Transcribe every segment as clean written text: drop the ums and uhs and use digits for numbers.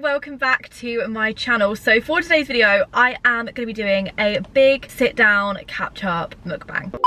welcome back to my channel. So for today's video I am going to be doing a big sit down catch up mukbang.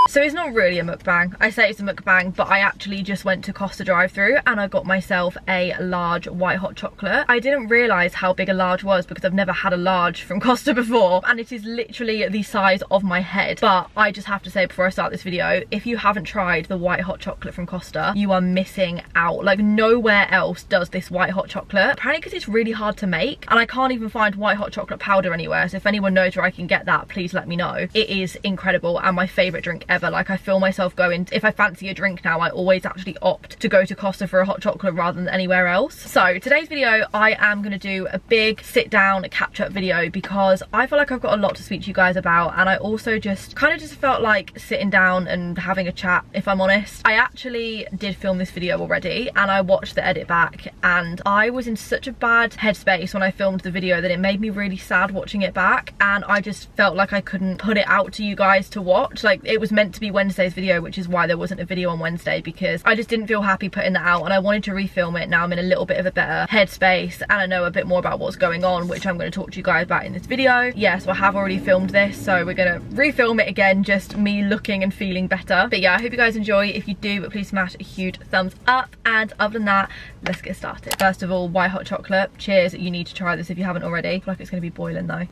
So it's not really a mukbang. I say it's a mukbang, but I actually just went to Costa drive-through and I got myself a large white hot chocolate. I didn't realise how big a large was because I've never had a large from Costa before, and it is literally the size of my head. But I just have to say before I start this video, if you haven't tried the white hot chocolate from Costa, you are missing out. Like, nowhere else does this white hot chocolate. Apparently because it's really hard to make, and I can't even find white hot chocolate powder anywhere. So if anyone knows where I can get that, please let me know. It is incredible and my favourite drink ever. Like, I feel myself going, if I fancy a drink now, I always actually opt to go to Costa for a hot chocolate rather than anywhere else. So today's video I am going to do a big sit down catch up video because I feel like I've got a lot to speak to you guys about, and I also just felt like sitting down and having a chat, if I'm honest. I actually did film this video already and I watched the edit back, and I was in such a bad headspace when I filmed the video that it made me really sad watching it back, and I just felt like I couldn't put it out to you guys to watch. Like, it was meant to be Wednesday's video, which is why there wasn't a video on Wednesday, because I just didn't feel happy putting that out and I wanted to refilm it. Now I'm in a little bit of a better headspace and I know a bit more about what's going on, which I'm going to talk to you guys about in this video. Yes, I have already filmed this, so we're going to refilm it again, just me looking and feeling better. But yeah, I hope you guys enjoy. If you do, please smash a huge thumbs up, and other than that, let's get started. First of all, white hot chocolate. Cheers. You need to try this if you haven't already. I feel like it's going to be boiling though.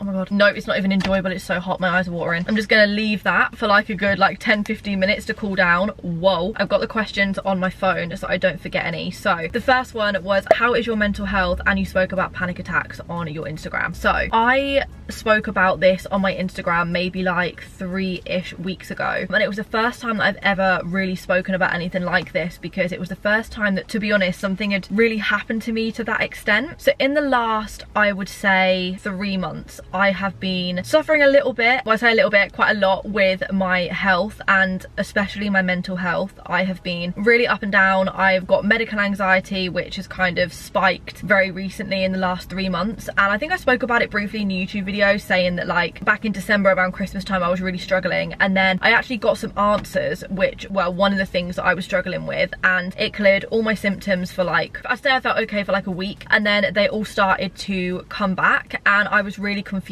Oh my god, no, it's not even enjoyable. It's so hot, my eyes are watering. I'm just gonna leave that for like a good 10-15 minutes to cool down. Whoa, I've got the questions on my phone so I don't forget any. So the first one was, how is your mental health? And you spoke about panic attacks on your Instagram. So I spoke about this on my Instagram maybe like 3-ish weeks ago, and it was the first time that I've ever really spoken about anything like this, because it was the first time that, to be honest, something had really happened to me to that extent. So in the last, I would say 3 months, I have been suffering a little bit, well, I say a little bit, quite a lot, with my health, and especially my mental health. I have been really up and down. I've got medical anxiety, which has kind of spiked very recently in the last 3 months, and I think I spoke about it briefly in a YouTube video, saying that like back in December around Christmas time I was really struggling, and then I actually got some answers, which, well, one of the things that I was struggling with, and it cleared all my symptoms for like, I'd say I felt okay for like a week, and then they all started to come back and I was really confused.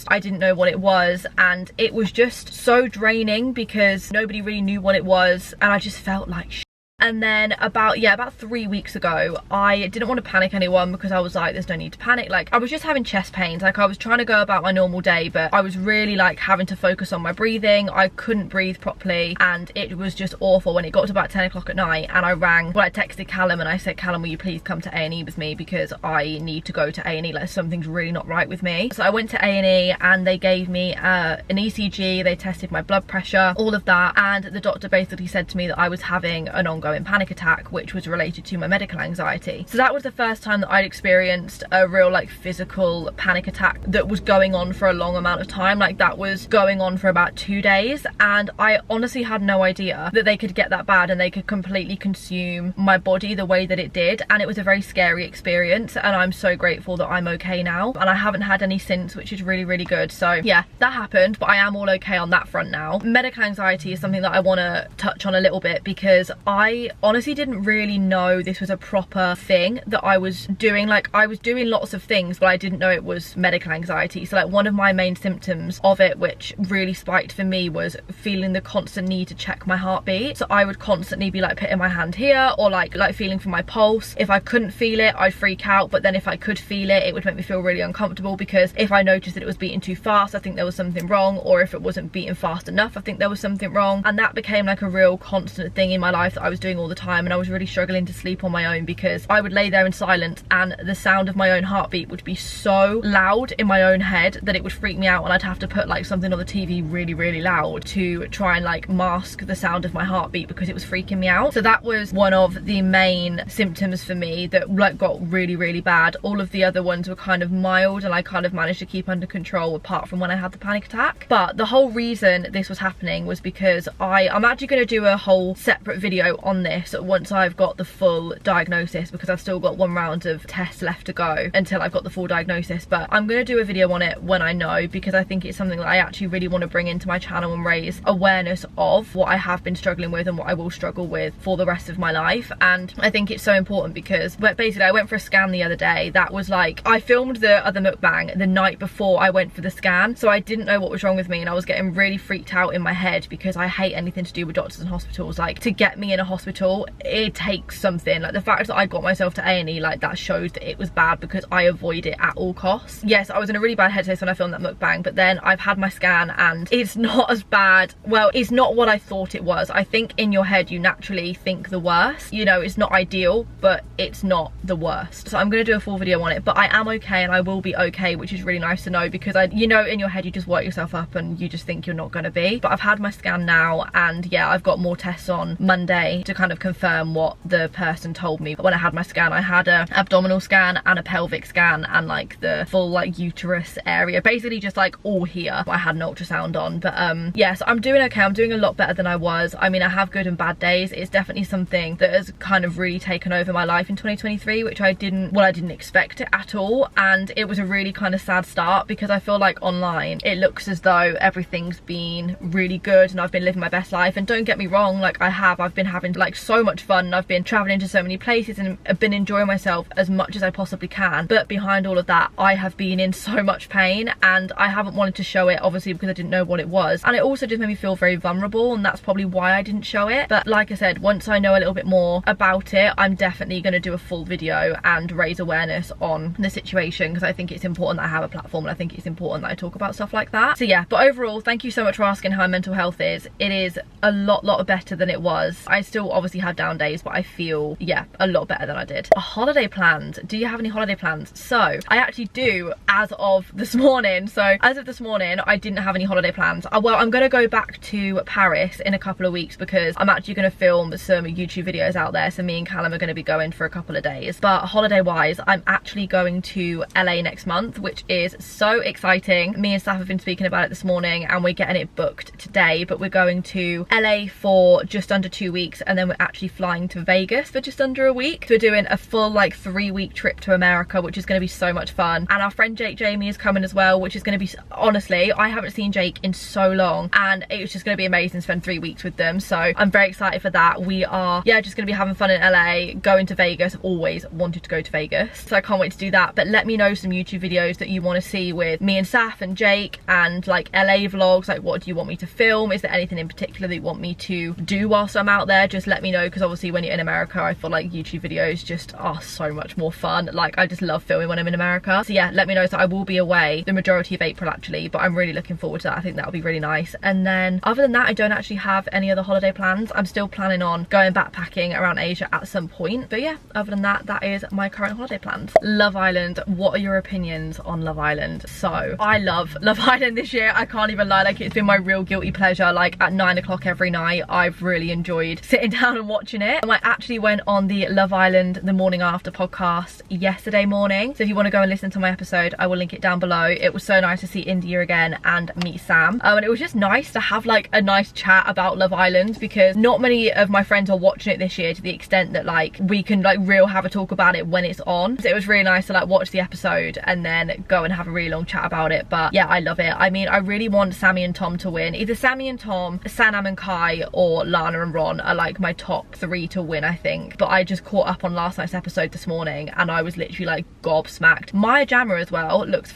I didn't know what it was, and it was just so draining because nobody really knew what it was, and I just felt like shit. And then about 3 weeks ago, I didn't want to panic anyone because I was like, there's no need to panic. Like, I was just having chest pains. Like, I was trying to go about my normal day, but I was really like having to focus on my breathing. I couldn't breathe properly and it was just awful. When it got to about 10 o'clock at night and I texted Callum and I said, Callum, will you please come to A&E with me, because I need to go to A&E, like something's really not right with me. So I went to A&E and they gave me an ECG, they tested my blood pressure, all of that, and the doctor basically said to me that I was having an ongoing panic attack, which was related to my medical anxiety. So that was the first time that I'd experienced a real like physical panic attack that was going on for a long amount of time. Like, that was going on for about 2 days, and I honestly had no idea that they could get that bad and they could completely consume my body the way that it did, and it was a very scary experience, and I'm so grateful that I'm okay now, and I haven't had any since, which is really, really good. So yeah, that happened, but I am all okay on that front now. Medical anxiety is something that I want to touch on a little bit, because I honestly didn't really know this was a proper thing that I was doing. Like, I was doing lots of things, but I didn't know it was medical anxiety. So like, one of my main symptoms of it, which really spiked for me, was feeling the constant need to check my heartbeat. So I would constantly be like putting my hand here, or like feeling for my pulse. If I couldn't feel it, I'd freak out, but then if I could feel it, it would make me feel really uncomfortable, because if I noticed that it was beating too fast, I think there was something wrong, or if it wasn't beating fast enough, I think there was something wrong. And that became like a real constant thing in my life that I was doing all the time, and I was really struggling to sleep on my own, because I would lay there in silence and the sound of my own heartbeat would be so loud in my own head that it would freak me out, and I'd have to put like something on the TV really, really loud to try and like mask the sound of my heartbeat because it was freaking me out. So that was one of the main symptoms for me that like got really, really bad. All of the other ones were kind of mild and I kind of managed to keep under control, apart from when I had the panic attack. But the whole reason this was happening was because I'm actually going to do a whole separate video on done this once I've got the full diagnosis, because I've still got 1 round of tests left to go until I've got the full diagnosis. But I'm going to do a video on it when I know, because I think it's something that I actually really want to bring into my channel and raise awareness of what I have been struggling with and what I will struggle with for the rest of my life. And I think it's so important because basically I went for a scan the other day. That was like, I filmed the other mukbang the night before I went for the scan, so I didn't know what was wrong with me, and I was getting really freaked out in my head because I hate anything to do with doctors and hospitals. Like, to get me in a hospital, it takes something. Like, the fact that I got myself to A&E, like, that shows that it was bad because I avoid it at all costs. Yes, I was in a really bad headspace when I filmed that mukbang, but then I've had my scan and it's not as bad. Well, it's not what I thought it was. I think in your head you naturally think the worst. You know, it's not ideal, but it's not the worst. So I'm going to do a full video on it, but I am okay and I will be okay, which is really nice to know, because you know, in your head you just work yourself up and you just think you're not going to be. But I've had my scan now, and yeah, I've got more tests on Monday to kind of confirm what the person told me. But when I had my scan, I had a abdominal scan and a pelvic scan and like the full like uterus area, basically just like all here. I had an ultrasound on, but yeah, so I'm doing okay. I'm doing a lot better than I was. I mean, I have good and bad days. It's definitely something that has kind of really taken over my life in 2023, which I didn't expect it at all. And it was a really kind of sad start, because I feel like online it looks as though everything's been really good and I've been living my best life. And don't get me wrong, like I've been having like so much fun, and I've been traveling to so many places and I've been enjoying myself as much as I possibly can. But behind all of that, I have been in so much pain, and I haven't wanted to show it, obviously, because I didn't know what it was. And it also just made me feel very vulnerable, and that's probably why I didn't show it. But like I said, once I know a little bit more about it, I'm definitely going to do a full video and raise awareness on the situation, because I think it's important that I have a platform, and I think it's important that I talk about stuff like that. So yeah, but overall, thank you so much for asking how my mental health is. It is a lot better than it was. I still obviously have down days, but I feel, yeah, a lot better than I did. Holiday plans. Do you have any holiday plans? So I actually do, as of this morning. So as of this morning, I didn't have any holiday plans. Well, I'm going to go back to Paris in a couple of weeks, because I'm actually going to film some YouTube videos out there. So me and Callum are going to be going for a couple of days. But holiday wise, I'm actually going to LA next month, which is so exciting. Me and Steph have been speaking about it this morning, and we're getting it booked today. But we're going to LA for just under 2 weeks, and then we're actually flying to Vegas for just under a week. So we're doing a full like 3-week trip to America, which is going to be so much fun. And our friend Jamie is coming as well, which is going to be, honestly, I haven't seen Jake in so long, and it's just going to be amazing to spend 3 weeks with them. So I'm very excited for that. We are, yeah, just going to be having fun in LA, going to Vegas. I've always wanted to go to Vegas, so I can't wait to do that. But let me know some YouTube videos that you want to see with me and Saf and Jake, and like LA vlogs. Like, what do you want me to film? Is there anything in particular that you want me to do whilst I'm out there? Just let me know, because obviously when you're in America, I feel like YouTube videos just are so much more fun. Like, I just love filming when I'm in America. So yeah, let me know. So I will be away the majority of April actually, but I'm really looking forward to that. I think that'll be really nice. And then other than that, I don't actually have any other holiday plans. I'm still planning on going backpacking around Asia at some point. But yeah, other than that, that is my current holiday plans. Love Island. What are your opinions on Love Island? So I love Love Island this year. I can't even lie. Like, it's been my real guilty pleasure. Like at 9 o'clock every night, I've really enjoyed sitting down and watching it. And I actually went on the Love Island The Morning After podcast yesterday morning. So if you want to go and listen to my episode, I will link it down below. It was so nice to see India again and meet Sam. And it was just nice to have like a nice chat about Love Island, because not many of my friends are watching it this year to the extent that like we can like have a talk about it when it's on. So it was really nice to like watch the episode and then go and have a really long chat about it. But yeah, I love it. I mean, I really want Sammy and Tom to win. Either Sammy and Tom, Sanam and Kai, or Lana and Ron are like my top 3 to win, I think. But I just caught up on last night's episode this morning, and I was literally like gobsmacked. Maya Jama as well looks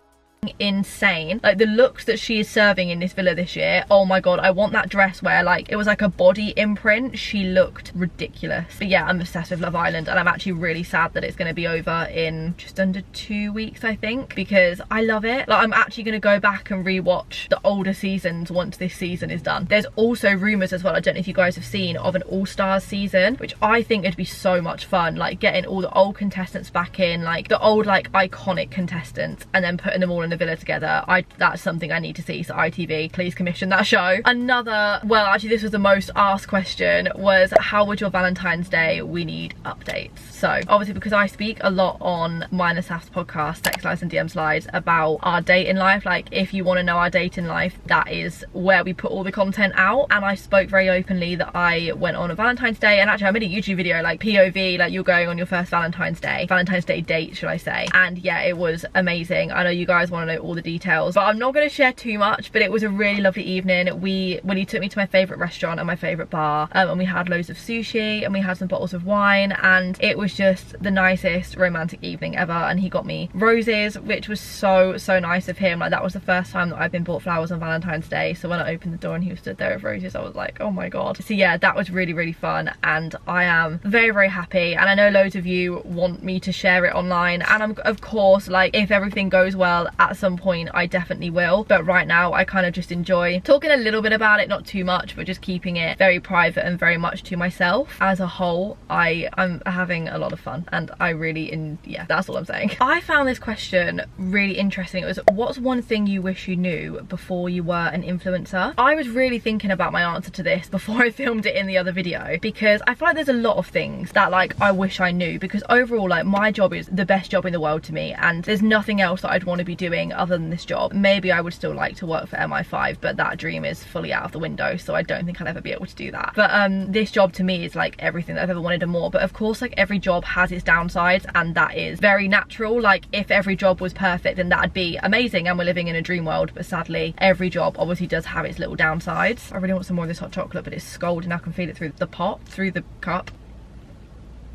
insane. Like the looks that she is serving in this villa this year, oh my god, I want that dress where like it was like a body imprint. She looked ridiculous. But yeah, I'm obsessed with Love Island, and I'm actually really sad that it's going to be over in just under 2 weeks, I think, because I love it. Like, I'm actually going to go back and rewatch the older seasons once this season is done. There's also rumours as well, I don't know if you guys have seen, of an All-Stars season, which I think would be so much fun, like getting all the old contestants back in, like the old like iconic contestants, and then putting them all in in the villa together. That's something I need to see. So ITV, please commission that show. Another, well, actually this was the most asked question, was how was your Valentine's Day? We need updates. So obviously because I speak a lot on mine and Saf's podcast, Sex Lives and DM Slides, about our dating life. Like if you want to know our dating life, that is where we put all the content out. And I spoke very openly that I went on a Valentine's Day, and actually I made a YouTube video like POV, like you're going on your first Valentine's Day date, should I say. And yeah, it was amazing. I know you guys want to know all the details, but I'm not going to share too much. But it was a really lovely evening. When he took me to my favourite restaurant and my favourite bar, and we had loads of sushi and we had some bottles of wine, and it was just the nicest romantic evening ever. And he got me roses, which was so nice of him. Like that was the first time that I've been bought flowers on Valentine's Day. So when I opened the door and he was stood there with roses, I was like, oh my god. So yeah, that was really fun, and I am very happy. And I know loads of you want me to share it online, and I'm of course, like if everything goes well, at some point I definitely will. But right now I kind of just enjoy talking a little bit about it, not too much, but just keeping it very private and very much to myself. As a whole, I'm having a lot of fun, and I really, yeah, that's all I'm saying. I found this question really interesting. It was, what's one thing you wish you knew before you were an influencer? I was really thinking about my answer to this before I filmed it in the other video, because I feel like there's a lot of things that like I wish I knew, because overall like my job is the best job in the world to me, and there's nothing else that I'd want to be doing other than this job. Maybe I would still like to work for MI5, but that dream is fully out of the window, so I don't think I'll ever be able to do that. But this job to me is like everything that I've ever wanted and more. But of course, like every job has its downsides, and that is very natural. Like if every job was perfect, then that'd be amazing and we're living in a dream world. But sadly, every job obviously does have its little downsides. I really want some more of this hot chocolate, but it's scalding. I can feel it through the pot, through the cup.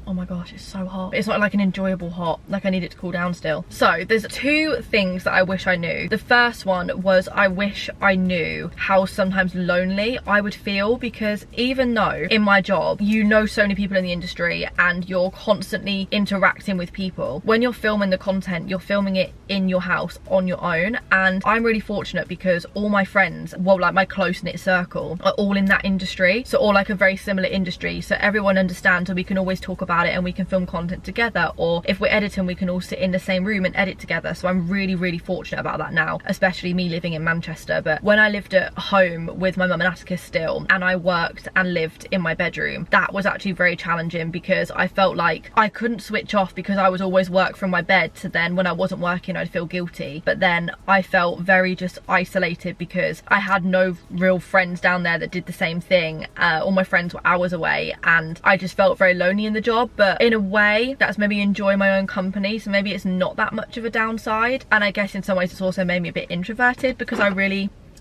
Oh my gosh, it's so hot. It's not like an enjoyable hot, like I need it to cool down still. So there's two things that I wish I knew. The first one was I wish I knew how sometimes lonely I would feel, because even though in my job you know so many people in the industry and you're constantly interacting with people, when you're filming the content, you're filming it in your house on your own. And I'm really fortunate because all my friends, well, like my close-knit circle, are all in that industry, so all like a very similar industry, so everyone understands and we can always talk about it and we can film content together, or if we're editing we can all sit in the same room and edit together. So I'm really fortunate about that now, especially me living in Manchester. But when I lived at home with my mum and Atticus still, and I worked and lived in my bedroom, that was actually very challenging, because I felt like I couldn't switch off, because I was always work from my bed, to then when I wasn't working I'd feel guilty. But then I felt very just isolated because I had no real friends down there that did the same thing. All my friends were hours away, and I just felt very lonely in the job. But in a way that's maybe enjoy my own company, so maybe it's not that much of a downside. And I guess in some ways it's also made me a bit introverted, because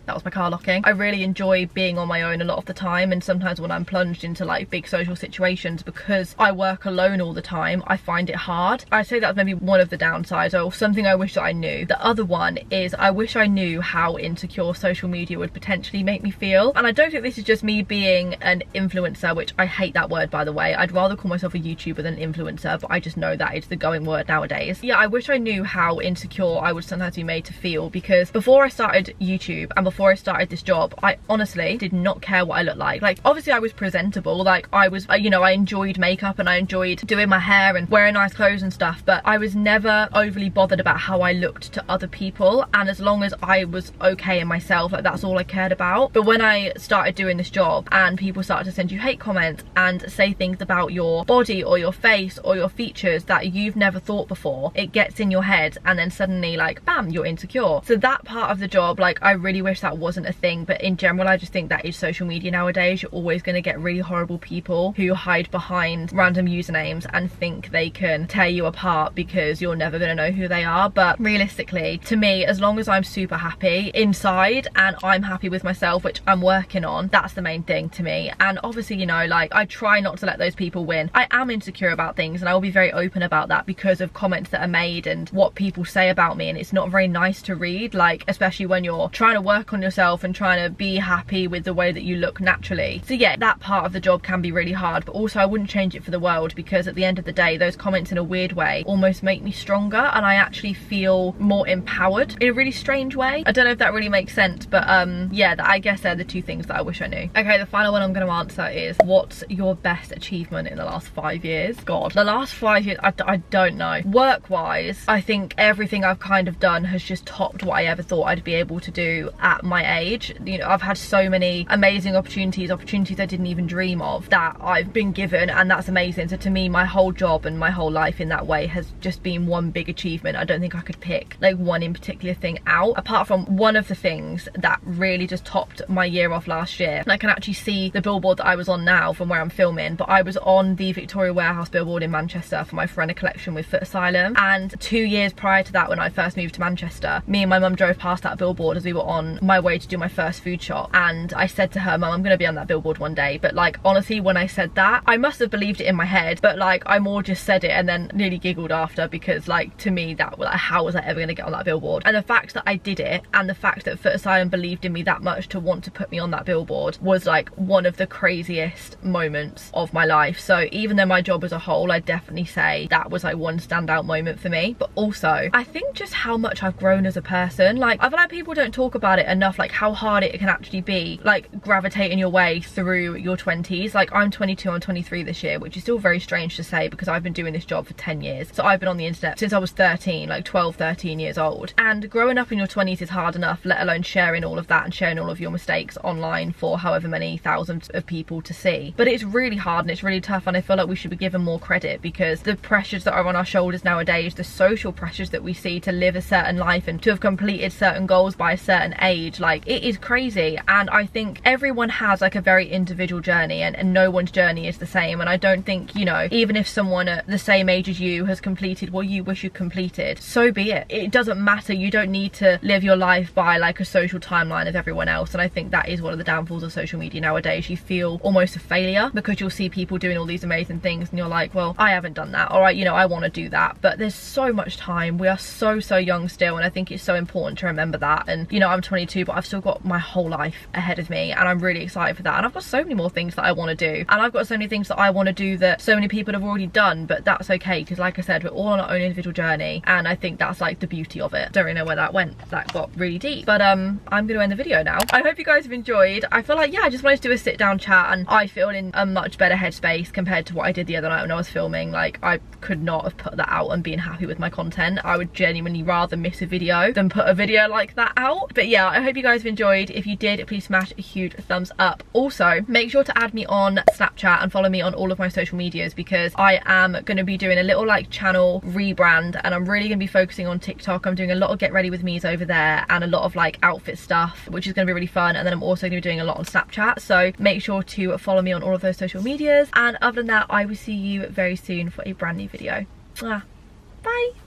that was my car locking. I really enjoy being on my own a lot of the time, and sometimes when I'm plunged into like big social situations, because I work alone all the time, I find it hard. I'd say that's maybe one of the downsides, or something I wish that I knew. The other one is I wish I knew how insecure social media would potentially make me feel. And I don't think this is just me being an influencer, which I hate that word by the way. I'd rather call myself a YouTuber than an influencer, but I just know that it's the going word nowadays. Yeah, I wish I knew how insecure I would sometimes be made to feel, because before I started YouTube and before I started this job, I honestly did not care what I looked like. Like obviously I was presentable, like I was, you know, I enjoyed makeup and I enjoyed doing my hair and wearing nice clothes and stuff, but I was never overly bothered about how I looked to other people. And as long as I was okay in myself, like that's all I cared about. But when I started doing this job and people started to send you hate comments and say things about your body or your face or your features that you've never thought before, it gets in your head, and then suddenly like bam, you're insecure. So that part of the job, like I really wish that wasn't a thing. But in general I just think that is social media nowadays. You're always going to get really horrible people who hide behind random usernames and think they can tear you apart because you're never going to know who they are. But realistically, to me, as long as I'm super happy inside and I'm happy with myself, which I'm working on, that's the main thing to me. And obviously, you know, like I try not to let those people win. I am insecure about things and I will be very open about that because of comments that are made and what people say about me, and it's not very nice to read, like especially when you're trying to work on yourself and trying to be happy with the way that you look naturally. So yeah, that part of the job can be really hard, but also I wouldn't change it for the world, because at the end of the day, those comments in a weird way almost make me stronger, and I actually feel more empowered in a really strange way. I don't know if that really makes sense, but yeah, I guess they're the two things that I wish I knew. Okay, the final one I'm going to answer is, what's your best achievement in the last 5 years? God, the last 5 years, I don't know. Work wise, I think everything I've kind of done has just topped what I ever thought I'd be able to do at my age. You know, I've had so many amazing opportunities I didn't even dream of that I've been given, and that's amazing. So to me, my whole job and my whole life in that way has just been one big achievement. I don't think I could pick like one in particular thing out, apart from one of the things that really just topped my year off last year. And I can actually see the billboard that I was on now from where I'm filming, but I was on the Victoria Warehouse billboard in Manchester for my Forever collection with Foot Asylum. And 2 years prior to that, when I first moved to Manchester, me and my mum drove past that billboard as we were on my way to do my first food shop, and I said to her, "Mum, I'm gonna be on that billboard one day." But like, honestly, when I said that, I must have believed it in my head, but like, I more just said it and then nearly giggled after, because like, to me, that, like, how was I ever gonna get on that billboard? And the fact that I did it, and the fact that Foot Asylum believed in me that much to want to put me on that billboard, was like one of the craziest moments of my life. So even though my job as a whole, I definitely say that was like one standout moment for me. But also, I think just how much I've grown as a person. Like, I feel like people don't talk about it enough, like how hard it can actually be, like gravitating your way through your 20s. Like, I'm 22, I'm 23 this year, which is still very strange to say because I've been doing this job for 10 years. So I've been on the internet since I was 13, like 12, 13 years old. And growing up in your 20s is hard enough, let alone sharing all of that and sharing all of your mistakes online for however many thousands of people to see. But it's really hard and it's really tough, and I feel like we should be given more credit, because the pressures that are on our shoulders nowadays, the social pressures that we see to live a certain life and to have completed certain goals by a certain age, like, it is crazy. And I think everyone has like a very individual journey, and no one's journey is the same. And I don't think, you know, even if someone at the same age as you has completed what you wish you completed, so be it. It doesn't matter. You don't need to live your life by like a social timeline of everyone else. And I think that is one of the downfalls of social media nowadays. You feel almost a failure because you'll see people doing all these amazing things and you're like, well, I haven't done that. All right, you know, I want to do that, but there's so much time. We are so young still, and I think it's so important to remember that. And you know, I'm 22, but I've still got my whole life ahead of me, and I'm really excited for that. And I've got so many more things that I want to do, and I've got so many things that I want to do that so many people have already done, but that's okay, because like I said, we're all on our own individual journey, and I think that's like the beauty of it. Don't really know where that went. That got really deep, but I'm gonna end the video now. I hope you guys have enjoyed. I feel like, yeah, I just wanted to do a sit down chat, and I feel in a much better headspace compared to what I did the other night when I was filming. Like, I could not have put that out and been happy with my content. I would genuinely rather miss a video than put a video like that out. But yeah, I hope you guys have enjoyed. If you did, please smash a huge thumbs up. Also, make sure to add me on Snapchat and follow me on all of my social medias, because I am going to be doing a little like channel rebrand, and I'm really going to be focusing on TikTok. I'm doing a lot of get ready with me's over there and a lot of like outfit stuff, which is going to be really fun. And then I'm also going to be doing a lot on Snapchat, so make sure to follow me on all of those social medias. And other than that, I will see you very soon for a brand new video. Bye.